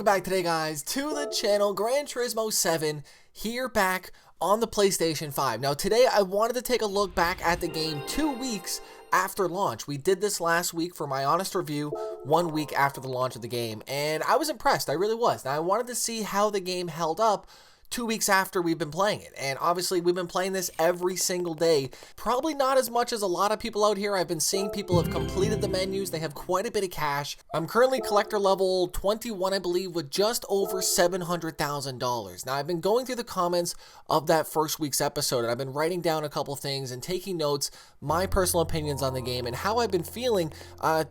back today, guys, to the channel. Gran Turismo 7 here back on the PlayStation 5. Now today I wanted to take a look back at the game 2 weeks after launch. We did this last week for my honest review 1 week after the launch of the game, and I was impressed. I really was. Now I wanted to see how the game held up 2 weeks after we've been playing it, and obviously we've been playing this every single day. Probably not as much as a lot of people out here. I've been seeing people have completed the menus. They have quite a bit of cash. I'm currently collector level 21, I believe, with just over $700,000. Now I've been going through the comments of that first week's episode, and I've been writing down a couple things and taking notes, my personal opinions on the game and how I've been feeling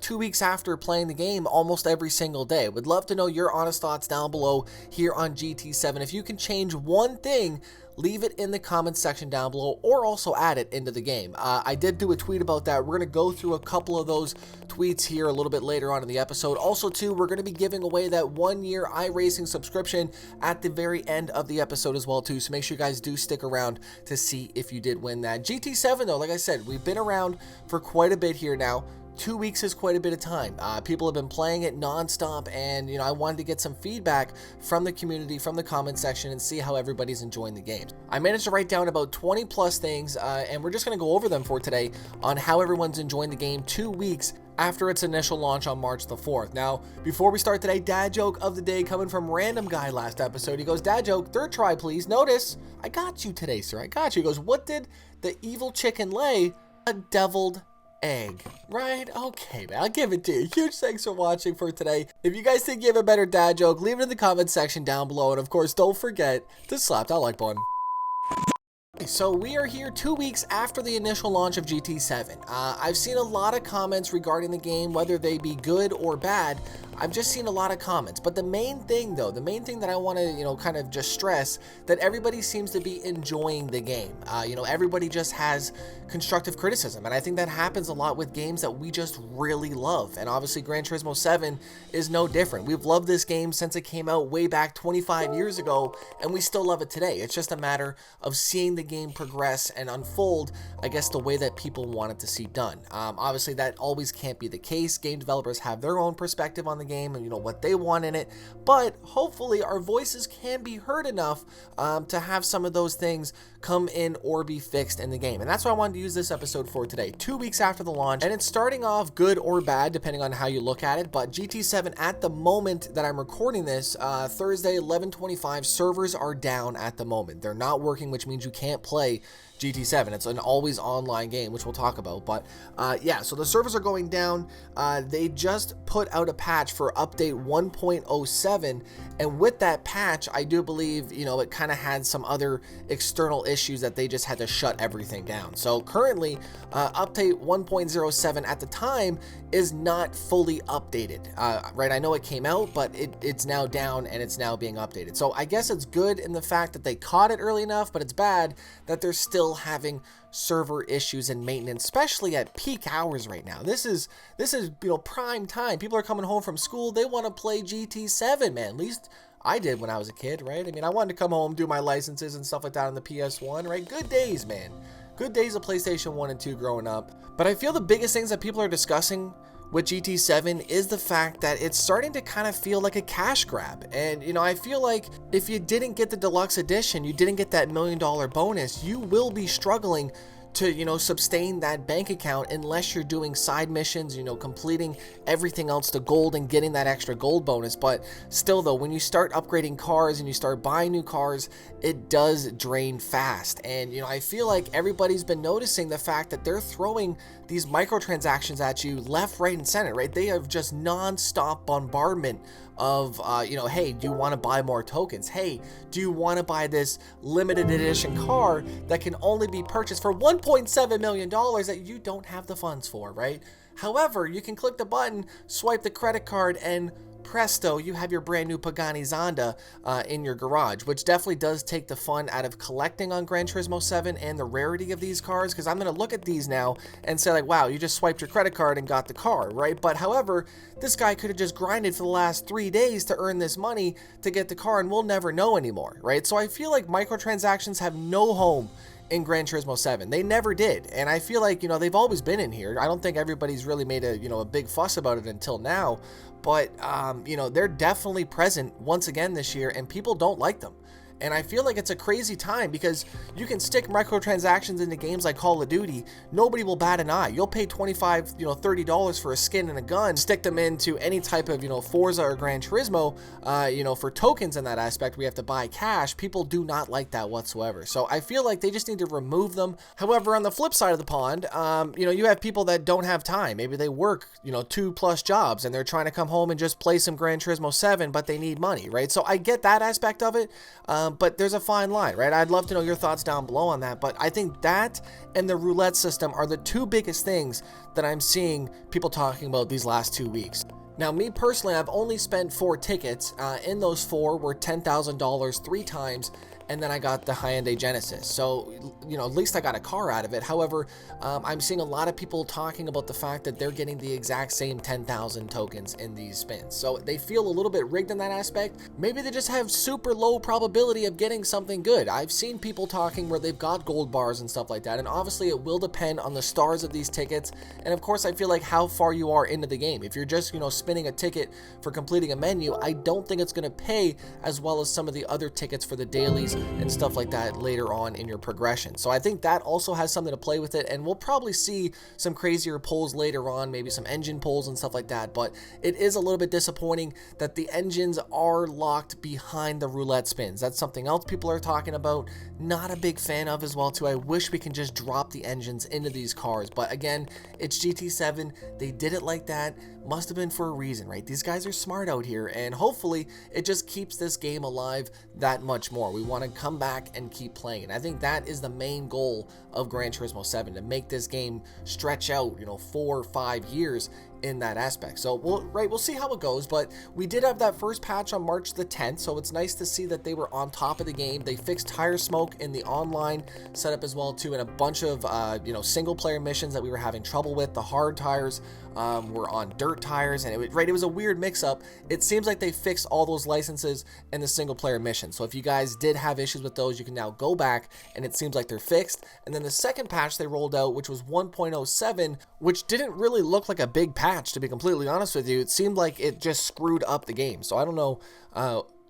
2 weeks after playing the game almost every single day. Would love to know your honest thoughts down below here on GT7. If you can change one thing, leave it in the comments section down below, or also add it into the game. I did do a tweet about that. We're going to go through a couple of those tweets here a little bit later on in the episode. Also too, we're going to be giving away that 1-year iRacing subscription at the very end of the episode as well too, so make sure you guys do stick around to see if you did win that. GT7 though, like I said, we've been around for quite a bit here now. 2 weeks is quite a bit of time. People have been playing it non-stop, and I wanted to get some feedback from the community, from the comment section, and see how everybody's enjoying the games. I managed to write down about 20 plus things, and we're just going to go over them for today on how everyone's enjoying the game 2 weeks after its initial launch on March the 4th. Now, before we start today, dad joke of the day coming from Random Guy last episode. He goes, "Dad joke, third try please. Notice, I got you today, sir. I got you." He goes, "What did the evil chicken lay? A deviled egg." Right? Okay, man, I'll give it to you. Huge thanks for watching for today. If you guys think you have a better dad joke, leave it in the comment section down below, and of course don't forget to slap that like button. So we are here 2 weeks after the initial launch of GT7. I've seen a lot of comments regarding the game, whether they be good or bad. I've just seen a lot of comments, but the main thing though, the main thing that I want to, kind of just stress, that everybody seems to be enjoying the game. Everybody just has constructive criticism, and I think that happens a lot with games that we just really love, and obviously Gran Turismo 7 is no different. We've loved this game since it came out way back 25 years ago, and we still love it today. It's just a matter of seeing the game progress and unfold, I guess, the way that people want it to see done. Obviously that always can't be the case. Game developers have their own perspective on the game and what they want in it, but hopefully our voices can be heard enough to have some of those things come in or be fixed in the game. And that's what I wanted to use this episode for today, 2 weeks after the launch, and it's starting off good or bad depending on how you look at it. But GT7 at the moment that I'm recording this, Thursday 11/25, servers are down at the moment. They're not working, which means you can't play GT7. It's an always online game, which we'll talk about, but yeah, so the servers are going down. They just put out a patch for update 1.07, and with that patch, I do believe, it kind of had some other external issues that they just had to shut everything down. So currently, update 1.07 at the time is not fully updated, right? I know it came out, but it's now down and it's now being updated. So I guess it's good in the fact that they caught it early enough, but it's bad that they're still having server issues and maintenance, especially at peak hours right now. This is prime time. People are coming home from school. They want to play GT7, man. At least I did when I was a kid, right? I mean, I wanted to come home, do my licenses and stuff like that on the PS1, right? Good days, man. Good days of PlayStation 1 and 2 growing up. But I feel the biggest things that people are discussing with GT7 is the fact that it's starting to kind of feel like a cash grab. And I feel like if you didn't get the deluxe edition, you didn't get that $1 million bonus, you will be struggling to sustain that bank account unless you're doing side missions, completing everything else to gold and getting that extra gold bonus. But still though, when you start upgrading cars and you start buying new cars, it does drain fast. And I feel like everybody's been noticing the fact that they're throwing these microtransactions at you left, right, and center, right? They have just non-stop bombardment of, hey, do you want to buy more tokens? Hey, do you want to buy this limited edition car that can only be purchased for $1.7 million that you don't have the funds for, right? However, you can click the button, swipe the credit card, and presto, you have your brand new Pagani Zonda in your garage, which definitely does take the fun out of collecting on Gran Turismo 7 and the rarity of these cars, because I'm going to look at these now and say like, wow, you just swiped your credit card and got the car, right? But however, this guy could have just grinded for the last 3 days to earn this money to get the car, and we'll never know anymore, right? So I feel like microtransactions have no home in Gran Turismo 7. They never did, and I feel like, you know, they've always been in here. I don't think everybody's really made a, you know, a big fuss about it until now, but you know, they're definitely present once again this year, and people don't like them. And I feel like it's a crazy time because you can stick microtransactions into games like Call of Duty. Nobody will bat an eye. You'll pay $25, you know, $30 for a skin and a gun, stick them into any type of, you know, Forza or Gran Turismo, you know, for tokens in that aspect, we have to buy cash. People do not like that whatsoever. So I feel like they just need to remove them. However, on the flip side of the pond, you know, you have people that don't have time. Maybe they work, you know, 2+ jobs and they're trying to come home and just play some Gran Turismo 7, but they need money, right? So I get that aspect of it. But there's a fine line, right? I'd love to know your thoughts down below on that, but I think that and the roulette system are the two biggest things that I'm seeing people talking about these last 2 weeks. Now, me personally, I've only spent 4 tickets. In those 4 were $10,000 3 times, and then I got the Hyundai Genesis. So, you know, at least I got a car out of it. However, I'm seeing a lot of people talking about the fact that they're getting the exact same 10,000 tokens in these spins. So they feel a little bit rigged in that aspect. Maybe they just have super low probability of getting something good. I've seen people talking where they've got gold bars and stuff like that. And obviously it will depend on the stars of these tickets. And of course, I feel like how far you are into the game. If you're just, you know, spinning a ticket for completing a menu, I don't think it's going to pay as well as some of the other tickets for the dailies and stuff like that later on in your progression. So I think that also has something to play with it, and we'll probably see some crazier pulls later on, maybe some engine pulls and stuff like that. But it is a little bit disappointing that the engines are locked behind the roulette spins. That's something else people are talking about. Not a big fan of as well too. I wish we can just drop the engines into these cars, but again, it's GT7. They did it like that. Must have been for a reason, right? These guys are smart out here, and hopefully it just keeps this game alive that much more. We want to come back and keep playing. And I think that is the main goal of Gran Turismo 7, to make this game stretch out, you know, 4 or 5 years in that aspect. So we'll see how it goes, but we did have that first patch on March the 10th, so it's nice to see that they were on top of the game. They fixed tire smoke in the online setup as well too, and a bunch of you know, single player missions that we were having trouble with. The hard tires were on dirt tires, and it was a weird mix up. It seems like they fixed all those licenses in the single player mission. So if you guys did have issues with those, you can now go back and it seems like they're fixed. And then the second patch they rolled out, which was 1.07, which didn't really look like a big patch, to be completely honest with you. It seemed like it just screwed up the game. So I don't know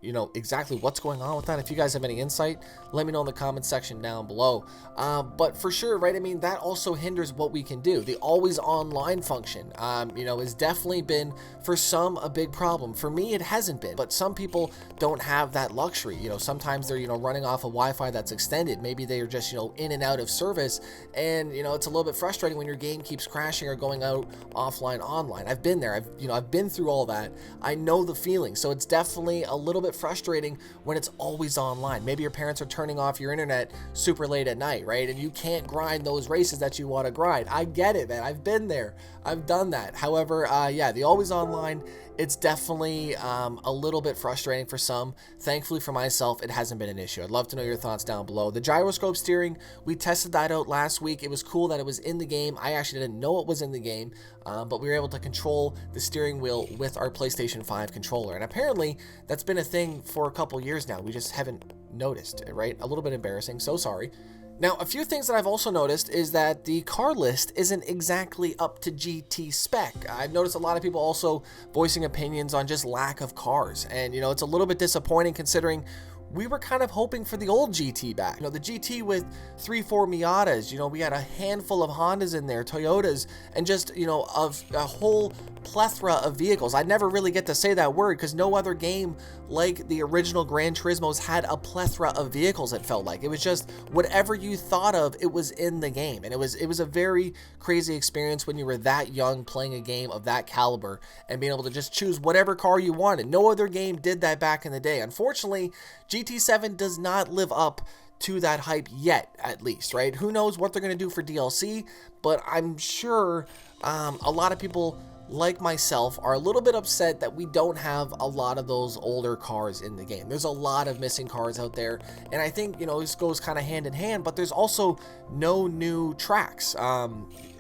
you know, exactly what's going on with that. If you guys have any insight, let me know in the comment section down below. But for sure, right, I mean, that also hinders what we can do. The always online function, you know, has definitely been for some a big problem. For me, it hasn't been, but some people don't have that luxury. You know, sometimes they're, you know, running off a Wi-Fi that's extended. Maybe they are just, you know, in and out of service, and, you know, it's a little bit frustrating when your game keeps crashing or going out offline online. I've been there. I've been through all that. I know the feeling. So it's definitely a little bit frustrating when it's always online. Maybe your parents are turning off your internet super late at night, right? And you can't grind those races that you want to grind. I get it, man. I've been there. I've done that. However, yeah, the always online, it's definitely a little bit frustrating for some. Thankfully for myself, it hasn't been an issue. I'd love to know your thoughts down below. The gyroscope steering, we tested that out last week. It was cool that it was in the game. I actually didn't know it was in the game, but we were able to control the steering wheel with our PlayStation 5 controller. And apparently, that's been a thing for a couple years now. We just haven't noticed, right? A little bit embarrassing, so sorry. Now, a few things that I've also noticed is that the car list isn't exactly up to GT spec. I've noticed a lot of people also voicing opinions on just lack of cars. And, you know, it's a little bit disappointing considering we were kind of hoping for the old GT back. You know, the GT with 3-4 Miatas, you know, we had a handful of Hondas in there, Toyotas, and just, you know, of a whole plethora of vehicles. I never really get to say that word because no other game like the original Gran Turismos had a plethora of vehicles, it felt like. It was just whatever you thought of, it was in the game. And it was a very crazy experience when you were that young playing a game of that caliber and being able to just choose whatever car you wanted. No other game did that back in the day. Unfortunately, GT7 does not live up to that hype yet, at least, right? Who knows what they're going to do for DLC, but I'm sure a lot of people like myself are a little bit upset that we don't have a lot of those older cars in the game. There's a lot of missing cars out there, and I think, you know, this goes kind of hand in hand, but there's also no new tracks.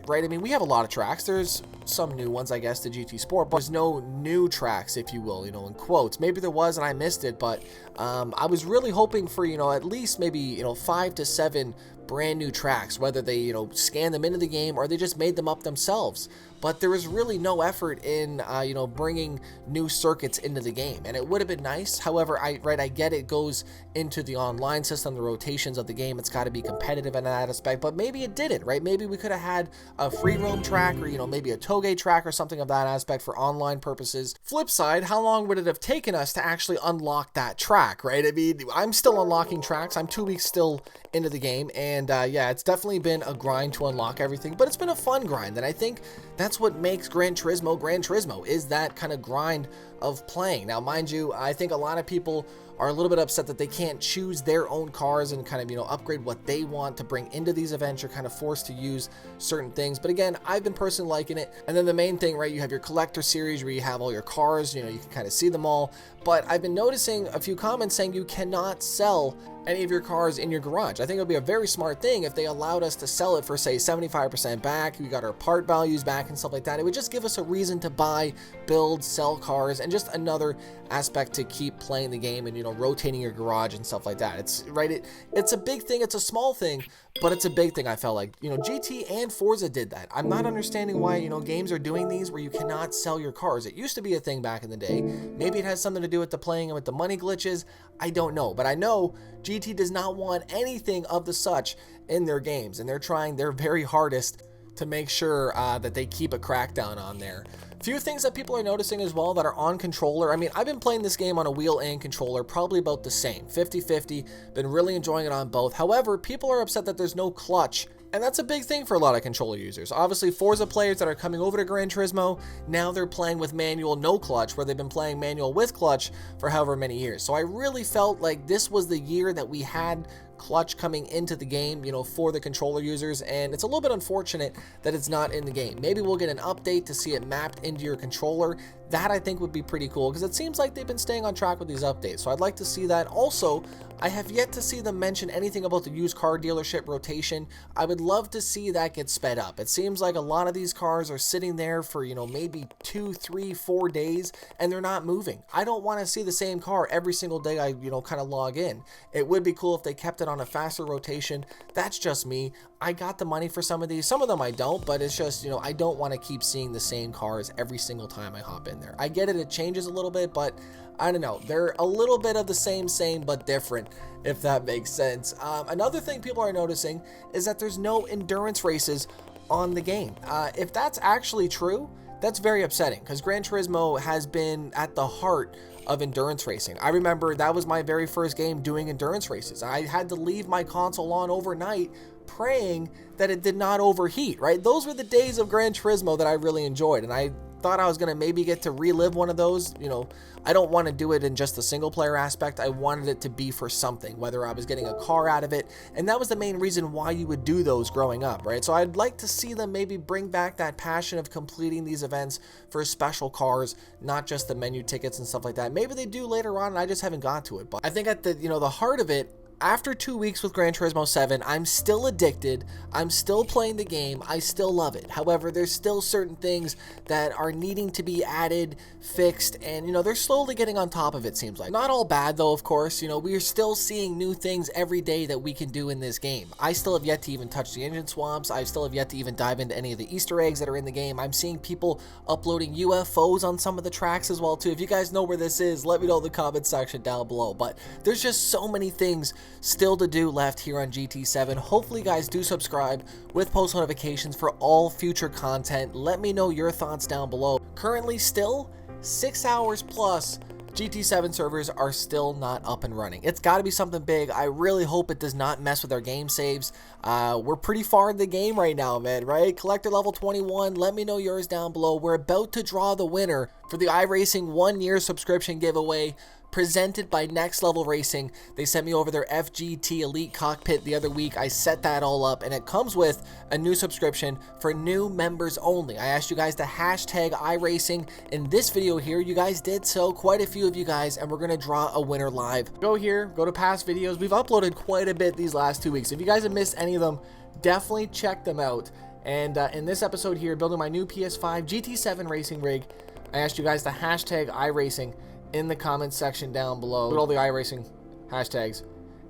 right? I mean, we have a lot of tracks. There's some new ones, I guess, to GT Sport, but there's no new tracks, if you will, you know, in quotes. Maybe there was and I missed it, but I was really hoping for, you know, at least maybe, you know, 5 to 7 brand new tracks, whether they, you know, scanned them into the game or they just made them up themselves. But there was really no effort in, you know, bringing new circuits into the game, and it would have been nice. However, I get it goes into the online system, the rotations of the game. It's got to be competitive in that aspect, but maybe it didn't, right? Maybe we could have had a free roam track, or, you know, maybe a toge track or something of that aspect for online purposes. Flip side, how long would it have taken us to actually unlock that track, right? I mean, I'm still unlocking tracks. I'm 2 weeks still into the game, and yeah, it's definitely been a grind to unlock everything, but it's been a fun grind, and I think that's what makes Gran Turismo, is that kind of grind of playing. Now, mind you, I think a lot of people are a little bit upset that they can't choose their own cars and kind of, you know, upgrade what they want to bring into these events. You're kind of forced to use certain things. But again, I've been personally liking it. And then the main thing, right, you have your collector series where you have all your cars, you know, you can kind of see them all. But I've been noticing a few comments saying you cannot sell any of your cars in your garage. I think it would be a very smart thing if they allowed us to sell it for, say, 75% back. We got our part values back and stuff like that. It would just give us a reason to buy, build, sell cars, and just another aspect to keep playing the game and, you know, rotating your garage and stuff like that. It's right. It's a big thing. It's a small thing, but it's a big thing. I felt like, you know, GT and Forza did that. I'm not understanding why, you know, games are doing these where you cannot sell your cars. It used to be a thing back in the day. Maybe it has something to do with the playing and with the money glitches. I don't know, but I know GT does not want anything of the such in their games, and they're trying their very hardest to make sure that they keep a crackdown on there. Few things that people are noticing as well that are on controller. I mean, I've been playing this game on a wheel and controller, probably about the same, 50-50, been really enjoying it on both. However, people are upset that there's no clutch, and that's a big thing for a lot of controller users. Obviously, Forza players that are coming over to Gran Turismo, now they're playing with manual no clutch, where they've been playing manual with clutch for however many years. So I really felt like this was the year that we had clutch coming into the game, you know, for the controller users, and it's a little bit unfortunate that it's not in the game. Maybe we'll get an update to see it mapped into your controller. That I think would be pretty cool, because it seems like they've been staying on track with these updates, so I'd like to see that. Also, I have yet to see them mention anything about the used car dealership rotation. I would love to see that get sped up. It seems like a lot of these cars are sitting there for, you know, maybe 2, 3, 4 days, and they're not moving. I don't want to see the same car every single day I, you know, kind of log in. It would be cool if they kept it on a faster rotation. That's just me. I got the money for some of these. Some of them I don't, but it's just, you know, I don't want to keep seeing the same cars every single time I hop in there. I get it changes a little bit, but I don't know. They're a little bit of the same but different, if that makes sense. Another thing people are noticing is that there's no endurance races on the game. If that's actually true, that's very upsetting, because Gran Turismo has been at the heart of endurance racing. I remember that was my very first game doing endurance races. I had to leave my console on overnight praying that it did not overheat, right? Those were the days of Gran Turismo that I really enjoyed, and I thought I was going to maybe get to relive one of those. You know, I don't want to do it in just the single player aspect. I wanted it to be for something, whether I was getting a car out of it, and that was the main reason why you would do those growing up, right? So I'd like to see them maybe bring back that passion of completing these events for special cars, not just the menu tickets and stuff like that. Maybe they do later on and I just haven't got to it, but I think at the, you know, the heart of it, after 2 weeks with Gran Turismo 7, I'm still addicted. I'm still playing the game. I still love it. However, there's still certain things that are needing to be added, fixed, and, you know, they're slowly getting on top of it, seems like. Not all bad, though, of course. You know, we are still seeing new things every day that we can do in this game. I still have yet to even touch the engine swamps. I still have yet to even dive into any of the Easter eggs that are in the game. I'm seeing people uploading UFOs on some of the tracks as well, too. If you guys know where this is, let me know in the comment section down below. But there's just so many things still to do left here on GT7. Hopefully you guys do subscribe with post notifications for all future content. Let me know your thoughts down below. Currently still 6 hours plus GT7 servers are still not up and running. It's got to be something big. I really hope it does not mess with our game saves. We're pretty far in the game right now, man, right? Collector level 21. Let me know yours down below. We're about to draw the winner for the iRacing 1-year subscription giveaway presented by Next Level Racing. They sent me over their FGT Elite cockpit the other week. I set that all up, and it comes with a new subscription for new members only. I asked you guys to hashtag iRacing in this video here. You guys did so, quite a few of you guys, and we're going to draw a winner live. Go here, go to past videos. We've uploaded quite a bit these last 2 weeks. If you guys have missed any of them, definitely check them out. And in this episode here, building my new PS5 GT7 racing rig, I asked you guys to hashtag iRacing in the comments section down below. Look at all the iRacing hashtags.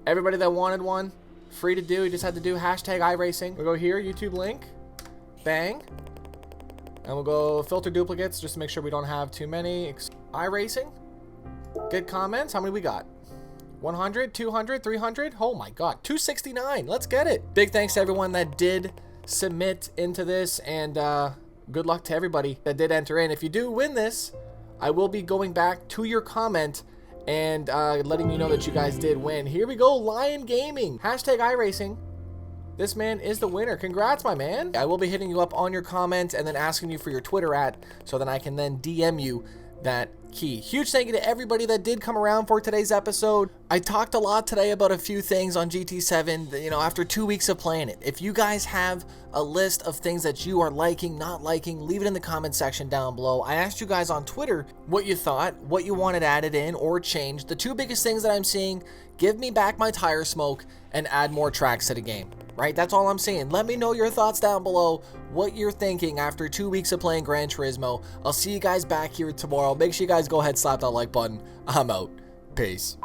Everybody that wanted one, free to do. You just had to do hashtag iRacing. We'll go here, YouTube link, bang. And we'll go filter duplicates just to make sure we don't have too many. iRacing, good comments. How many we got? 100, 200, 300? Oh my God, 269. Let's get it. Big thanks to everyone that did submit into this, and good luck to everybody that did enter in. If you do win this, I will be going back to your comment and letting you know that you guys did win. Here we go, Lion Gaming. Hashtag iRacing. This man is the winner. Congrats, my man. I will be hitting you up on your comment and then asking you for your Twitter @ so that I can then DM you that key. Huge thank you to everybody that did come around for today's episode. I talked a lot today about a few things on GT7, you know, after 2 weeks of playing it. If you guys have a list of things that you are liking, not liking, leave it in the comment section down below. I asked you guys on Twitter what you thought, what you wanted added in or changed. The two biggest things that I'm seeing: give me back my tire smoke and add more tracks to the game. Right? That's all I'm saying. Let me know your thoughts down below, what you're thinking after 2 weeks of playing Gran Turismo. I'll see you guys back here tomorrow. Make sure you guys go ahead, slap that like button. I'm out. Peace.